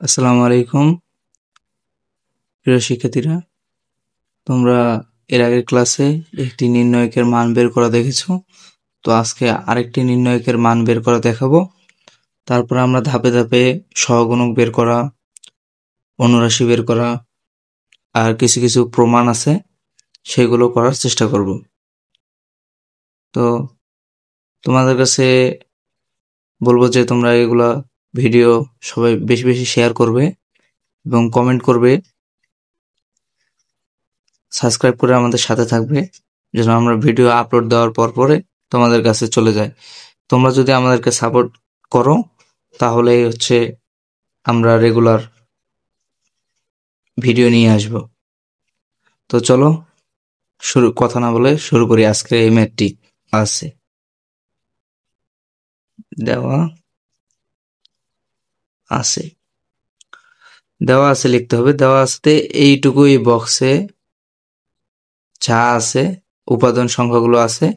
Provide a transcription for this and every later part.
আসসালামু আলাইকুম প্রিয় শিক্ষার্থীরা, তোমরা এর আগের ক্লাসে একটি নির্ণয়কের মান বের করা দেখেছো। তো আজকে আরেকটি নির্ণয়কের মান বের করা দেখাবো। তারপর আমরা ধাপে ধাপে সহগুণক বের করা, অনুরাশি বের করা আর কিছু কিছু প্রমাণ আছে সেগুলো করার চেষ্টা করব। তো তোমাদের কাছে বলবো যে তোমরা এগুলা ভিডিও সবাই বেশি বেশি শেয়ার করবে এবং কমেন্ট করবে, সাবস্ক্রাইব করে আমাদের সাথে থাকবে যেন আমরা ভিডিও আপলোড দেওয়ার পরে তোমাদের কাছে চলে যায়। তোমরা যদি আমাদেরকে সাপোর্ট করো তাহলেই আমরা রেগুলার ভিডিও নিয়ে আসব। তো চলো কথা না বলে শুরু করি। আজকে এই ম্যাথটি আছে দেওয়া আছে দেওয়া আছে লিখতে হবে। দেওয়া আছে এইটুকু, এই বক্সে যা আছে উপাদান সংখ্যাগুলো আছে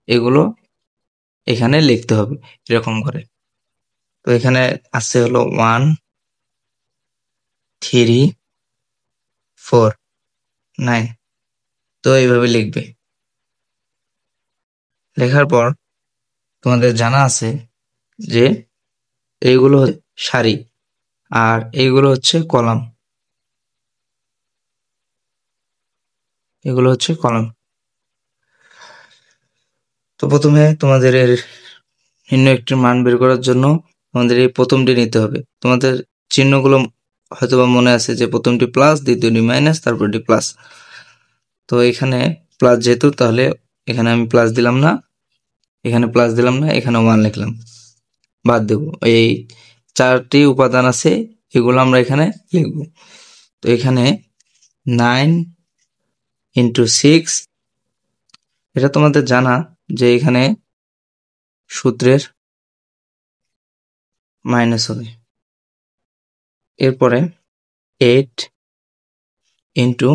এগুলো এখানে লিখতে হবে এরকম করে। তো এখানে আছে হলো 1 3 4 9। তো এইভাবে লিখবে। লেখার পর তোমাদের জানা আছে যে এইগুলো সারি আর এইগুলো কলাম। এগুলো কলাম। তো প্রথমে তোমাদের এর নির্ণয়কের মান বের করার জন্য তোমাদের এই প্রথমটি নিতে হবে। তোমাদের চিহ্নগুলো হয়তোবা মনে আছে যে প্রথমটি প্লাস, দ্বিতীয়টি মাইনাস, তারপরটি প্লাস। তো এখানে প্লাস যেহেতু, তাহলে এখানে আমি প্লাস দিলাম না, এখানে প্লাস দিলাম না, এখানে 1 লিখলাম, বাদ দেব। এই 4টি উপাদান আছে, এগুলো আমরা এখানে লিখব। তো এখানে 9 ইন্টু 6, এটা তোমাদের জানা যে এখানে সূত্রের মাইনাস হবে। এরপরে 8 ইন্টু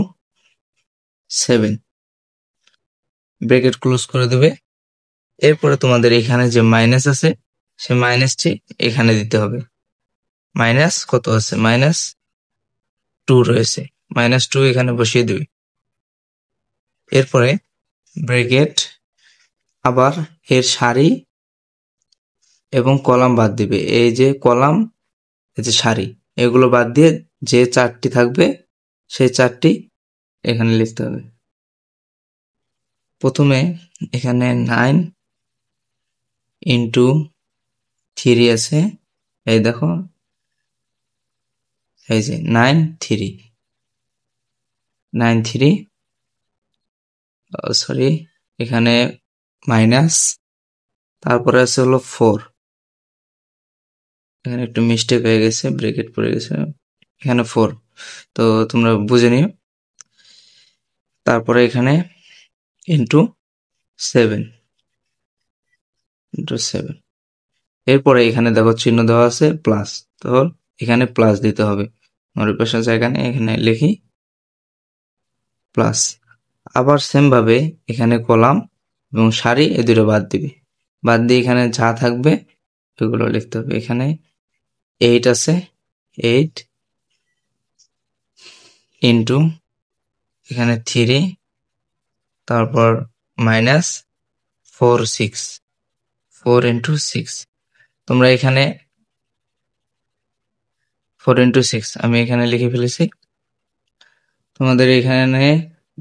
7, ব্র্যাকেট ক্লোজ করে দেবে। এরপরে তোমাদের এখানে যে মাইনাস আছে সে মাইনাসটি এখানে দিতে হবে। মাইনাস কত আছে? -2 রয়েছে, -2 এখানে বসিয়ে দেবে। এরপরে ব্র্যাকেট, আবার এর সারি এবং কলাম বাদ দিবে। এই যে কলাম, এই যে সারি, এগুলো বাদ দিয়ে যে 4টি থাকবে সেই 4টি এখানে লিখতে হবে। প্রথমে এখানে 9 ইন্টু 3 আছে, এই দেখো, এই যে 9 3, সরি, এখানে মাইনাস, তারপরে আছে হলো 4, এখানে একটু মিস্টেক হয়ে গেছে, ব্রেকেট পড়ে গেছে, এখানে 4, তো তোমরা বুঝে নিও। তারপরে এখানে ইন্টু 7, এরপরে এখানে দেখো চিহ্ন দেওয়া আছে প্লাস, তো এখানে প্লাস দিতে হবে। আমার পাশে জায়গা নেই, এখানে লিখি প্লাস। আবার সেম ভাবে এখানে কলাম এবং সারি, এই দুটো বাদ দিবে। বাদ দিয়ে এখানে যা থাকবে এগুলো লিখতে হবে। এখানে 8 আছে, 8 ইন্টু এখানে 3, তারপর মাইনাস 4 6, 4 ইন্টু 6। তোমরা এখানে 4 ইন্টু 6 আমি এখানে লিখে ফেলেছি। তোমাদের এখানে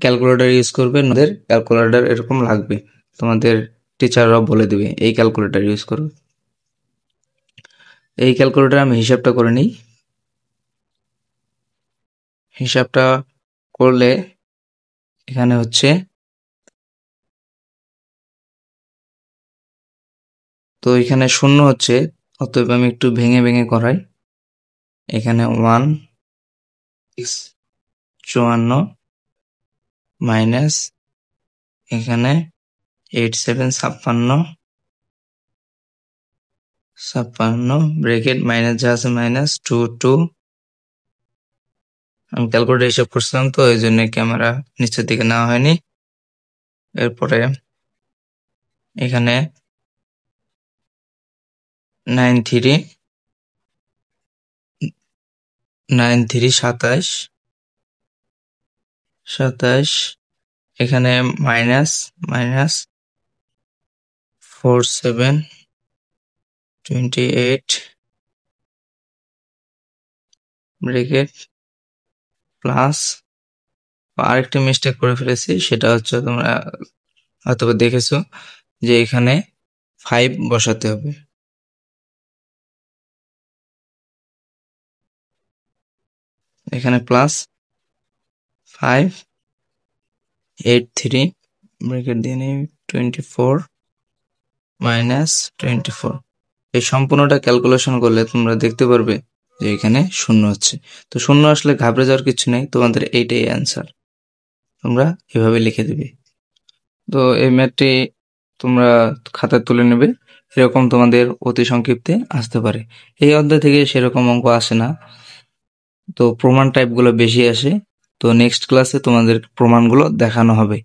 ক্যালকুলেটর ইউজ করবে, তোমাদের ক্যালকুলেটর এরকম লাগবে, তোমাদের টিচাররাও বলে দিবে এই ক্যালকুলেটর ইউজ করবে। এই ক্যালকুলেটর আমি হিসাবটা করে নিই। হিসাবটা করলে এখানে তো এখানে শূন্য হচ্ছে, অতএব আমি একটু ভেঙে ভেঙে করাই। এখানে 1 54 মাইনাস এখানে 8 7 56, ব্রেকেট মাইনাস যা আছে মাইনাস 2 2। আমি ক্যালকুলেটর হিসাব করছিলাম তো এই জন্য ক্যামেরা নিচের দিকে নেওয়া হয়নি। এরপরে এখানে 9 3 9 3 27, 27, এখানে মাইনাস মাইনাস 4 7 28 ব্রেকেট প্লাস আরেকটা মিস্টেক করে ফেলেছি, সেটা হচ্ছে তোমরা হয়তো দেখেছো যে এখানে 5 বসাতে হবে। এখানে প্লাস 5 8 3 ব্রেকেট দিয়ে নিই 24 মাইনাস 24। এই সম্পূর্ণটা ক্যালকুলেশন করলে তোমরা দেখতে পারবে যে এখানে শূন্য হচ্ছে। তো শূন্য আসলে ঘাবড়ে যাওয়ার কিছু নেই, তোমাদের এইটাই অ্যান্সার, তোমরা এভাবে লিখে দিবে। তো এই ম্যাথটি তোমরা খাতায় তুলে নেবে, এরকম তোমাদের অতি সংক্ষিপ্তে আসতে পারে। এই অধ্যায় থেকে সেরকম অঙ্ক আসে না, তো প্রমাণ টাইপগুলো বেশি আসে। তো নেক্সট ক্লাসে তোমাদের প্রমাণগুলো দেখানো হবে।